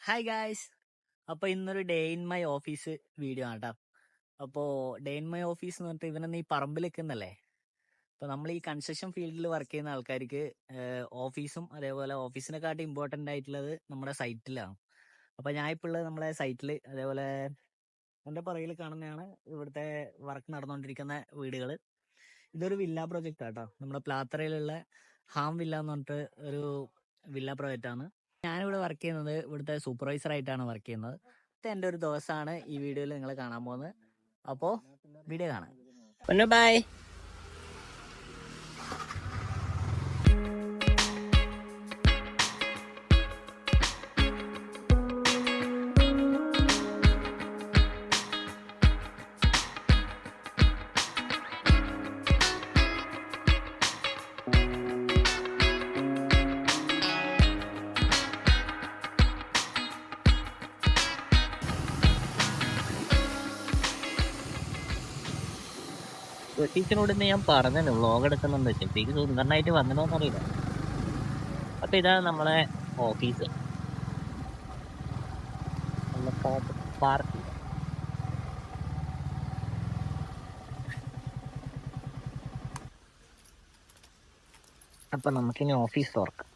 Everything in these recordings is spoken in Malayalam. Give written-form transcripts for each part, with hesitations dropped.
Hi guys. അപ്പോൾ ഇന്നൊരു day in my office video ആണ് കേട്ടോ. അപ്പോൾ ഡേ ഇൻ മൈ ഓഫീസ് എന്ന് പറഞ്ഞിട്ട് ഇവനൊന്ന് ഈ പറമ്പിൽ നിൽക്കുന്നല്ലേ. അപ്പോൾ നമ്മൾ ഈ കൺസ്ട്രക്ഷൻ ഫീൽഡിൽ വർക്ക് ചെയ്യുന്ന ആൾക്കാർക്ക് ഓഫീസും അതേപോലെ ഓഫീസിനെക്കാട്ടി ഇമ്പോർട്ടൻ്റ് ആയിട്ടുള്ളത് നമ്മുടെ സൈറ്റിലാണ്. അപ്പോൾ ഞാൻ ഇപ്പോൾ ഉള്ളത് നമ്മളെ സൈറ്റിൽ, അതേപോലെ എൻ്റെ പുറകിൽ കാണുന്നതാണ് ഇവിടുത്തെ വർക്ക് നടന്നുകൊണ്ടിരിക്കുന്ന വീടുകൾ. ഇതൊരു വില്ല പ്രോജക്റ്റ് ആട്ടോ. നമ്മുടെ പ്ലാത്തറയിലുള്ള ഹാം വില്ല എന്ന് പറഞ്ഞിട്ട് ഒരു വില്ല പ്രോജക്റ്റാണ്. ഞാനിവിടെ വർക്ക് ചെയ്യുന്നത് ഇവിടുത്തെ സൂപ്പർവൈസർ ആയിട്ടാണ് വർക്ക് ചെയ്യുന്നത്. ഇത് എൻ്റെ ഒരു ദിവസമാണ് ഈ വീഡിയോയിൽ നിങ്ങൾ കാണാൻ പോകുന്നത്. അപ്പോൾ വീഡിയോ കാണാം. ബൈ. ടീച്ചറിനോട് ഇന്ന് ഞാൻ പറഞ്ഞല്ലോ വ്ളോഗ് എടുക്കുന്നുണ്ട്. ശരിക്കും സുന്ദരനായിട്ട് വന്നിട്ടോന്ന് അറിയില്ല. അപ്പൊ ഇതാണ് നമ്മളെ ഓഫീസ്, പാർക്ക്. അപ്പൊ നമുക്കിനി ഓഫീസ് തുറക്കാം.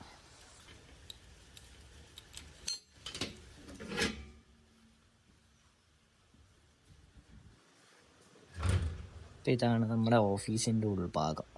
ഇതാണ് നമ്മുടെ ഓഫീസിന്റെ ഉൾഭാഗം.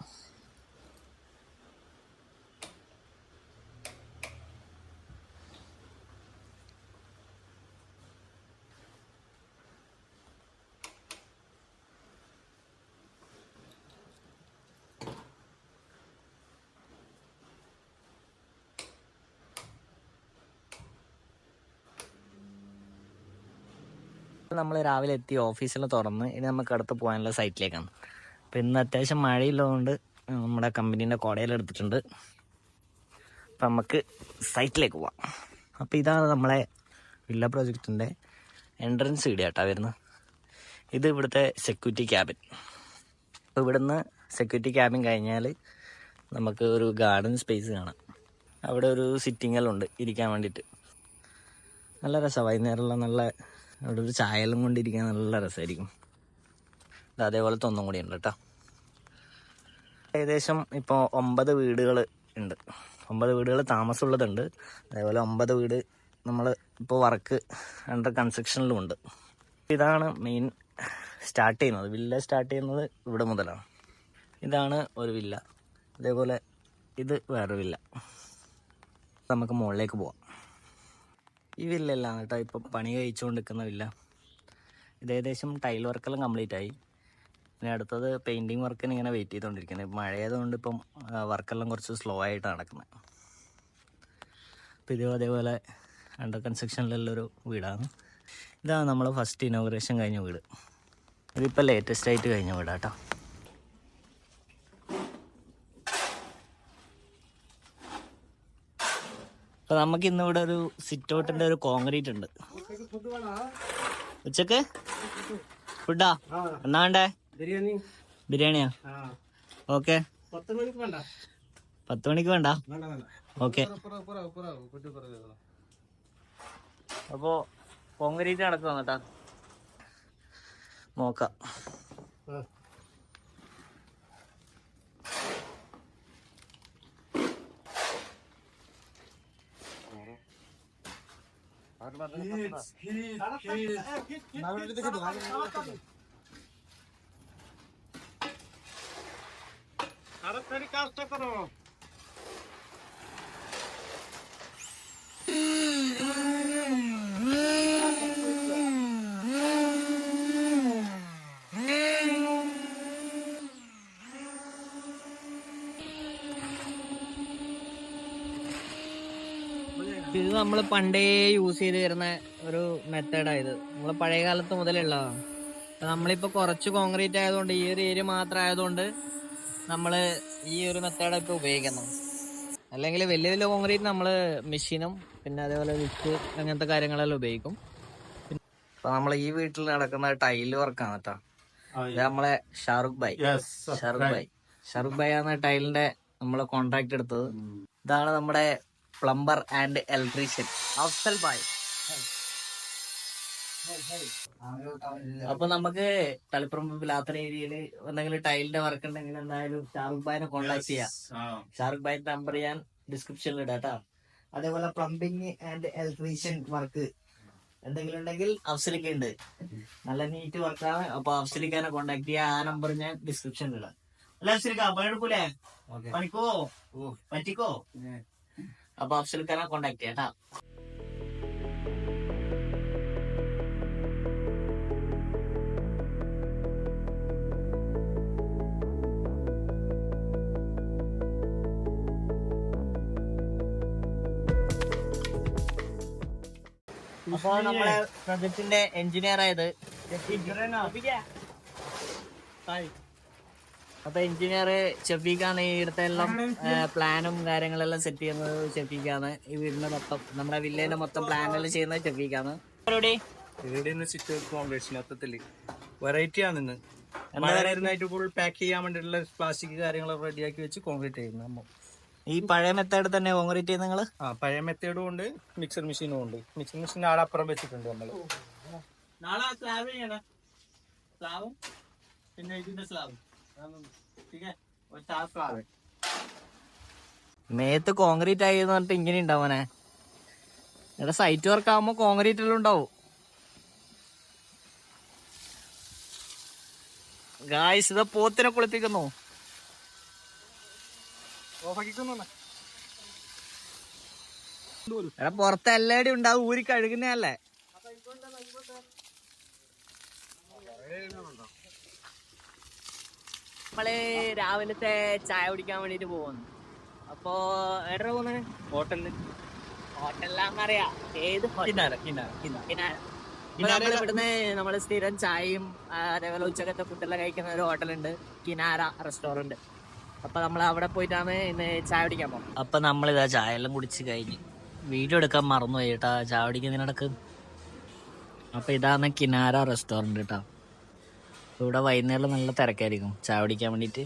നമ്മൾ രാവിലെ എത്തി, ഓഫീസിൽ തുറന്ന് ഇനി നമുക്ക് അടുത്ത് പോകാനുള്ള സൈറ്റിലേക്കാണ്. അപ്പം ഇന്ന് അത്യാവശ്യം മഴയില്ലതുകൊണ്ട് നമ്മുടെ കമ്പനീൻ്റെ കുടയിലെടുത്തിട്ടുണ്ട്. അപ്പം നമുക്ക് സൈറ്റിലേക്ക് പോവാം. അപ്പോൾ ഇതാണ് നമ്മളെ വില്ല പ്രോജക്റ്റിൻ്റെ എൻട്രൻസ് വീഡിയോ കേട്ടോ വരുന്നത്. ഇത് ഇവിടുത്തെ സെക്യൂരിറ്റി ക്യാബിൻ. അപ്പോൾ ഇവിടുന്ന് സെക്യൂരിറ്റി ക്യാബിൻ കഴിഞ്ഞാൽ നമുക്ക് ഒരു ഗാർഡൻ സ്പേസ് കാണാം. അവിടെ ഒരു സിറ്റിംഗ് എല്ലാം ഉണ്ട് ഇരിക്കാൻ വേണ്ടിയിട്ട്. നല്ല രസമാണ്. വൈകുന്നേരമുള്ള നല്ല അവിടെ ഒരു ചായയെല്ലാം കൊണ്ടിരിക്കാൻ നല്ല രസമായിരിക്കും. അതേപോലത്തെ ഒന്നും കൂടി ഉണ്ട് കേട്ടോ. ഏകദേശം ഇപ്പോൾ 9 വീടുകൾ ഉണ്ട്. 9 വീടുകൾ താമസമുള്ളതുണ്ട്. അതേപോലെ 9 വീട് നമ്മൾ ഇപ്പോൾ വർക്ക് അണ്ടർ കൺസ്ട്രക്ഷനിലും ഉണ്ട്. ഇതാണ് മെയിൻ സ്റ്റാർട്ട് ചെയ്യുന്നത്. വില്ല സ്റ്റാർട്ട് ചെയ്യുന്നത് ഇവിടെ മുതലാണ്. ഇതാണ് ഒരു വില്ല. അതേപോലെ ഇത് വേറൊരു വില്ല. നമുക്ക് മുകളിലേക്ക് പോവാം. ഈ വില്ലല്ല കേട്ടോ ഇപ്പം പണി കഴിച്ചുകൊണ്ടിരിക്കുന്ന വില്ല. ഇത് ഏകദേശം ടൈൽ വർക്കെല്ലാം കംപ്ലീറ്റ് ആയി. ഇനി അടുത്തത് പെയിൻറ്റിങ് വർക്കിന് ഇങ്ങനെ വെയിറ്റ് ചെയ്തുകൊണ്ടിരിക്കുന്നത്. മഴയായതുകൊണ്ട് ഇപ്പം വർക്കെല്ലാം കുറച്ച് സ്ലോ ആയിട്ട് നടക്കുന്നത്. അപ്പം ഇതും അതേപോലെ അണ്ടർ കൺസ്ട്രക്ഷനിലുള്ളൊരു വീടാണ്. ഇതാണ് നമ്മൾ ഫസ്റ്റ് ഇനോഗ്രേഷൻ കഴിഞ്ഞ വീട്. ഇതിപ്പോൾ ലേറ്റസ്റ്റ് ആയിട്ട് കഴിഞ്ഞ വീടാട്ടോ. അപ്പോൾ നമുക്ക് ഇന്നിവിടെ ഒരു സിറ്റ് ഔട്ടിൻ്റെ ഒരു കോൺക്രീറ്റ് ഉണ്ട്. ഉച്ചക്ക് ഫുഡാ എന്നാ വേണ്ടേ? ബിരിയാണിയാ? ഓക്കെ. 10 മണിക്ക് വേണ്ട? ഓക്കെ. അപ്പോൾ കോൺക്രീറ്റ് നടക്കുക കേട്ടാ, നോക്കാം. কাজটা করো। ഇത് നമ്മൾ പണ്ടേ യൂസ് ചെയ്ത് വരുന്ന ഒരു മെത്തേഡായത്. നമ്മൾ പഴയ കാലത്ത് മുതലുള്ളതാണ്. നമ്മളിപ്പോൾ കുറച്ച് കോൺക്രീറ്റ് ആയതുകൊണ്ട്, ഈ ഒരു ഏരിയ മാത്രം ആയതുകൊണ്ട് നമ്മൾ ഈ ഒരു മെത്തേഡാണ് ഇപ്പോൾ ഉപയോഗിക്കുന്നത്. അല്ലെങ്കിൽ വലിയ വലിയ കോൺക്രീറ്റ് നമ്മൾ മെഷീനും പിന്നെ അതേപോലെ വിത്ത് അങ്ങനത്തെ കാര്യങ്ങളെല്ലാം ഉപയോഗിക്കും. അപ്പൊ നമ്മൾ ഈ വീട്ടിൽ നടക്കുന്ന ടൈല് വർക്കാണ് കേട്ടോ. ഇത് നമ്മളെ ഷാറുഖ് ഭായ് ആണ് ടൈലിന്റെ നമ്മളെ കോൺട്രാക്ട് എടുത്തത്. ഇതാണ് നമ്മുടെ plumber and electrician Afsal bhai. അപ്പൊ നമുക്ക് തളിപ്പറമ്പ് പിലാത്തറ ഏരിയയില് എന്തെങ്കിലും ടൈലിന്റെ വർക്ക് ഉണ്ടെങ്കിൽ എന്തായാലും ഷാറുഖ് ഭായിനെ കോൺടാക്ട് ചെയ്യാം. ഷാറുഖ് ഭായി നമ്പർ ഞാൻ ഡിസ്ക്രിപ്ഷനിൽ ഇടാം കേട്ടോ. അതേപോലെ പ്ലംബിങ് ആൻഡ് ഇലക്ട്രീഷ്യൻ വർക്ക് എന്തെങ്കിലും ഉണ്ടെങ്കിൽ അഫ്സലിക്ക ഉണ്ട്, നല്ല നീറ്റ് വർക്കാണ്. അപ്പൊ അഫ്സലിക്കാനെ കോൺടാക്ട് ചെയ്യാം. ആ നമ്പർ ഞാൻ ഡിസ്ക്രിപ്ഷനിൽ ഇടാം. അല്ല അഫ്സലിക്ക പണിയെടുക്കൂലേ? പണിക്കോ പറ്റിക്കോ? അപ്പൊ അഫ്സലിക്കാനെ കോൺടാക്ട് ചെയ്യാം കേട്ടാ. അപ്പൊ നമ്മളെ പ്രൊജക്ടിന്റെ എഞ്ചിനീയർ ആയത് അപ്പൊ എഞ്ചിനീയർ ഷെഫീഖാണ്. ഈ ഇവിടുത്തെ എല്ലാം പ്ലാനും കാര്യങ്ങളെല്ലാം സെറ്റ് ചെയ്യുന്നത് ഷെഫീഖാണ്. ഈ വീടിന്റെ മൊത്തം നമ്മുടെ വില്ലേന്റെ മൊത്തം പ്ലാനെല്ലാം ചെയ്യുന്നത് ഷെഫീഖാണ്. മൊത്തത്തില് വെറൈറ്റി ആണ് ഇന്ന്. ഫുൾ പാക്ക് ചെയ്യാൻ വേണ്ടിയിട്ടുള്ള പ്ലാസ്റ്റിക് കാര്യങ്ങളൊക്കെ റെഡിയാക്കി വെച്ച് കോൺക്രീറ്റ് ചെയ്യുന്നു. ഈ പഴയ മെത്തേഡ് തന്നെ കോൺക്രീറ്റ് ചെയ്യുന്നത് നിങ്ങള്? പഴയ മെത്തേഡും ഉണ്ട്, മിക്സർ മെഷീനും ഉണ്ട്. മിക്സർ മെഷീൻ ആടെ അപ്പുറം വെച്ചിട്ടുണ്ട് നമ്മള്. നാളെ സ്ലാബ് ചെയ്യണം, സ്ലാബും പിന്നെ ഇതിന്റെ സ്ലാബും. മേത്ത് കോൺക്രീറ്റ് ആയി എന്ന് പറഞ്ഞിട്ട് ഇങ്ങനെ ഉണ്ടാവനെ. ഇവിടെ സൈറ്റ് വർക്ക് ആകുമ്പോ കോൺക്രീറ്റ് എല്ലാം ഉണ്ടാവും. ഗായ്സ് ഇത് പോത്തിനെ കുളിപ്പിക്കുന്നു. എടാ പുറത്ത് എല്ലാടി ഉണ്ടാവും, ഊരി കഴുകുന്നല്ലേ. നമ്മള് രാവിലത്തെ ചായ കുടിക്കാൻ വേണ്ടിട്ട് പോകുന്നു. അപ്പൊ എവിടെ പോകുന്നത്? ഹോട്ടലില്. ഹോട്ടലിലാന്നറിയാ ഏത്? ഇവിടുന്ന് നമ്മള് സ്ഥിരം ചായയും അതേപോലെ ഉച്ചക്കത്തെ ഫുഡെല്ലാം കഴിക്കുന്ന ഒരു ഹോട്ടലുണ്ട്, കിനാര റെസ്റ്റോറന്റ്. അപ്പൊ നമ്മൾ അവിടെ പോയിട്ടാണ് ഇന്ന് ചായ കുടിക്കാൻ പോകുന്നത്. അപ്പൊ നമ്മളിതാ ചായ എല്ലാം കുടിച്ച് കഴിഞ്ഞ് വീഡിയോ എടുക്കാൻ മറന്നുപോയി കേട്ടാ ചായ കുടിക്കുന്നതിനിടക്ക്. അപ്പൊ ഇതാണ് കിനാര റെസ്റ്റോറന്റ് കേട്ടോ. ഇവിടെ വൈകുന്നേരം നല്ല തിരക്കായിരിക്കും ചായ കുടിക്കാൻ വേണ്ടിട്ട്.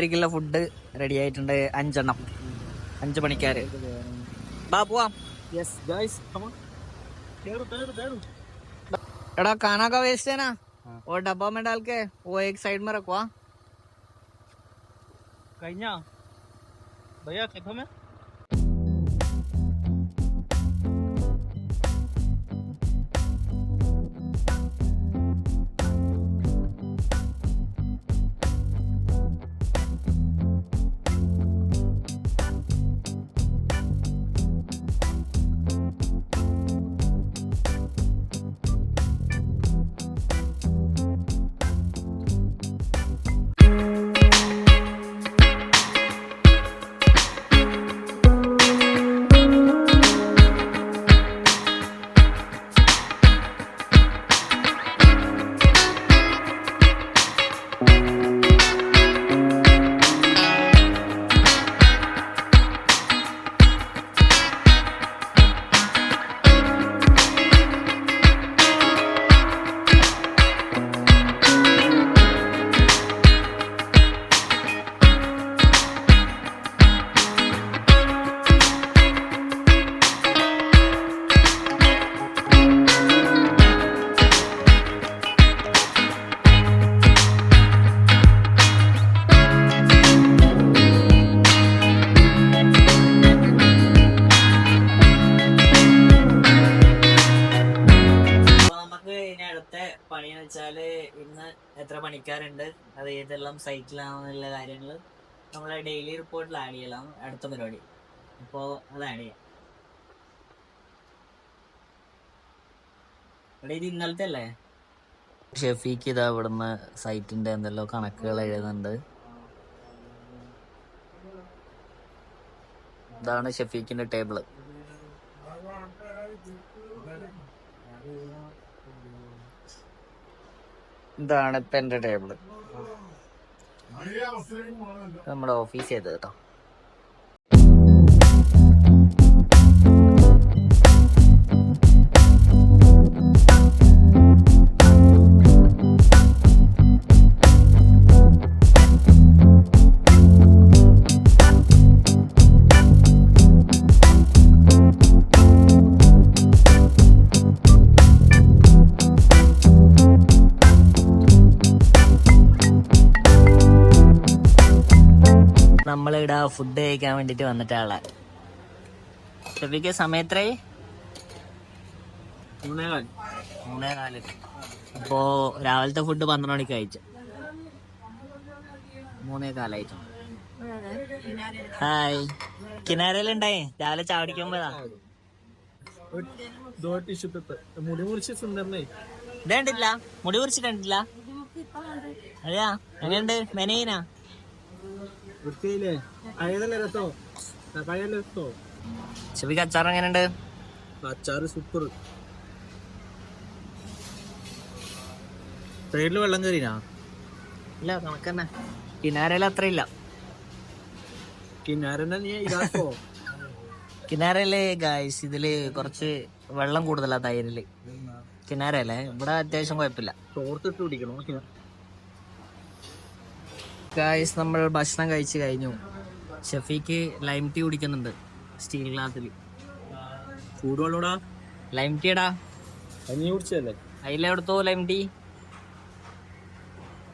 ിക്കുള്ള ഫുഡ് റെഡി ആയിട്ടുണ്ട്. 5 എണ്ണം, 5 മണിക്കാര്. ബാ പോവാം. एड़ा खाना का वेस्ट है ना, और डब्बा में डाल के वो एक साइड में रखवा. कहीं भैया खेतों में പണിയെന്ന് വെച്ചാല് ഇന്ന് എത്ര പണിക്കാരുണ്ട്, അത് ഏതെല്ലാം സൈറ്റിലാണെന്നുള്ള കാര്യങ്ങൾ നമ്മളെ ഡെയിലി റിപ്പോർട്ടിൽ ആഡ് ചെയ്യലാണ് അടുത്ത പരിപാടി. അപ്പോൾ അത് ആഡ് ചെയ്യാം. ഇവിടെ ഇത് ഇന്നലത്തെ അല്ലേ? ഷെഫീക്ക് ഇതാ ഇവിടുന്ന് സൈറ്റിന്റെ എന്തെല്ലോ കണക്കുകൾ എഴുതുന്നുണ്ട്. ഇതാണ് ഷെഫീക്കിന്റെ ടേബിള്. ഇതാണ് ഇപ്പം എൻ്റെ ടേബിള്. നമ്മുടെ ഓഫീസ് ചെയ്തത് കേട്ടോ. നമ്മളിവിടെ ഫുഡ് കഴിക്കാൻ വേണ്ടിട്ട് വന്നിട്ടാളെ. ഷെഫിക്ക് സമയത്രേ 3:4. അപ്പോ രാവിലത്തെ ഫുഡ് 12 മണിക്ക് കഴിച്ചു. 3:15 ഹായ്. കിനാരയിലുണ്ടായി രാവിലെ ചാവടിക്കുമ്പോഴാ. ഇതേണ്ടില്ല, മുടി മുറിച്ചിട്ടില്ല. അതെയാ, എങ്ങനെയുണ്ട് മെനീനാ? ഷെഫിക്ക് അച്ചാർ എങ്ങനെയുണ്ട്? അച്ചാറ് സൂപ്പർ. സൈഡില് വെള്ളം കയറിനാ? ഇല്ല, കണക്കന്നെ. കിനാരയിൽ അത്ര ഇല്ല. കിനാരയില് ഗായ്സ് ഇതില് കുറച്ച് വെള്ളം കൂടുതലാ തൈരില്. കിനാരല്ലേ, ഇവിടെ അത്യാവശ്യം കുഴപ്പമില്ല. തോർത്തിട്ട് പിടിക്കണോ? ഗായ്സ് നമ്മൾ ഭക്ഷണം കഴിച്ചു കഴിഞ്ഞു. ഷെഫിക്ക് ലൈം ടീ കുടിക്കുന്നുണ്ട് സ്റ്റീൽ ഗ്ലാസ്സിൽ. ചൂടുവെള്ളോടാ ലൈം ടീടാ. നീ കുടിച്ചല്ലേ? അതിലെടുത്തോ ലൈം ടീ.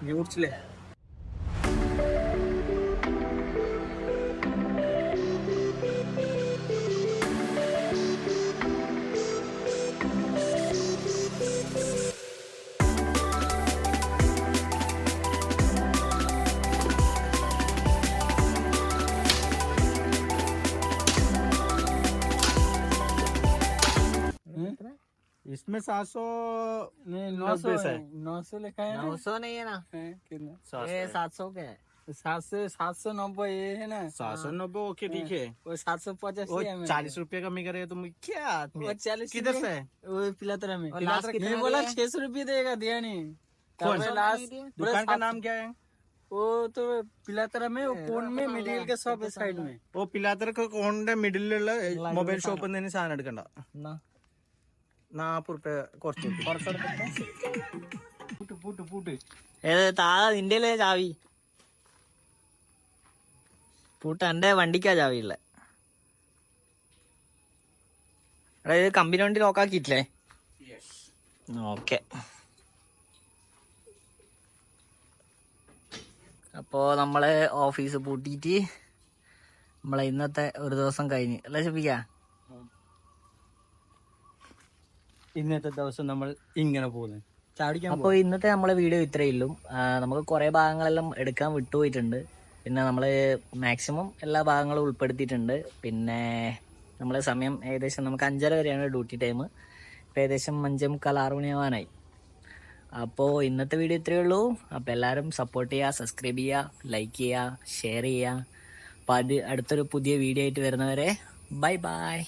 നീ കുടിച്ചില്ലേ? इसमें 900 लिखा है। 900 नहीं है ना, कितना? 700 के है. 790 ये है ना? 790 ओके ठीक है। वो 785 है. 40 रुपए कमी करे तुम क्या आदमी? वो 40 किधर से? वो पिलातरा में. नहीं बोला 600 रुपये देगा, दिया नहीं। दुकान का नाम क्या है? वो तो पिलातरा में, वो कोन में मिडिल के शॉप है साइड में. वो पिलातरा को कोन मिडिल മൊബൈൽ ഷോപ്പിൽ നിന്ന് സാധനം എടുക്കണ്ട. 40 रुपये കുറച്ച്. ഏത് താഴെ നിന്റെ ചാവി പൂട്ട? എന്റെ വണ്ടിക്കാ ചാവി ഉള്ളേ. ഇത് കമ്പനി വണ്ടി ലോക്കാക്കിയിട്ടില്ലേ? ഓക്കെ. അപ്പോ നമ്മള് ഓഫീസ് പൂട്ടിയിട്ട് നമ്മളെ ഇന്നത്തെ ഒരു ദിവസം കഴിഞ്ഞ് അല്ലേ ഷെഫിക്ക? ഇന്നത്തെ ദിവസം നമ്മൾ ഇങ്ങനെ പോകുന്നത് ചാടിക്കാൻ. അപ്പോൾ ഇന്നത്തെ നമ്മളെ വീഡിയോ ഇത്രയേ ഉള്ളൂ. നമുക്ക് കുറേ ഭാഗങ്ങളെല്ലാം എടുക്കാൻ വിട്ടുപോയിട്ടുണ്ട്. പിന്നെ നമ്മൾ മാക്സിമം എല്ലാ ഭാഗങ്ങളും ഉൾപ്പെടുത്തിയിട്ടുണ്ട്. പിന്നെ നമ്മളെ സമയം ഏകദേശം നമുക്ക് 5:30 വരെയാണ് ഡ്യൂട്ടി ടൈം. ഇപ്പോൾ ഏകദേശം 5:45 6 മണിയാവാനായി. അപ്പോൾ ഇന്നത്തെ വീഡിയോ ഇത്രയേ ഉള്ളൂ. അപ്പോൾ എല്ലാവരും സപ്പോർട്ട് ചെയ്യുക, സബ്സ്ക്രൈബ് ചെയ്യുക, ലൈക്ക് ചെയ്യുക, ഷെയർ ചെയ്യുക. അപ്പോൾ അടുത്തൊരു പുതിയ വീഡിയോ ആയിട്ട് വരുന്നവരെ ബൈ ബൈ.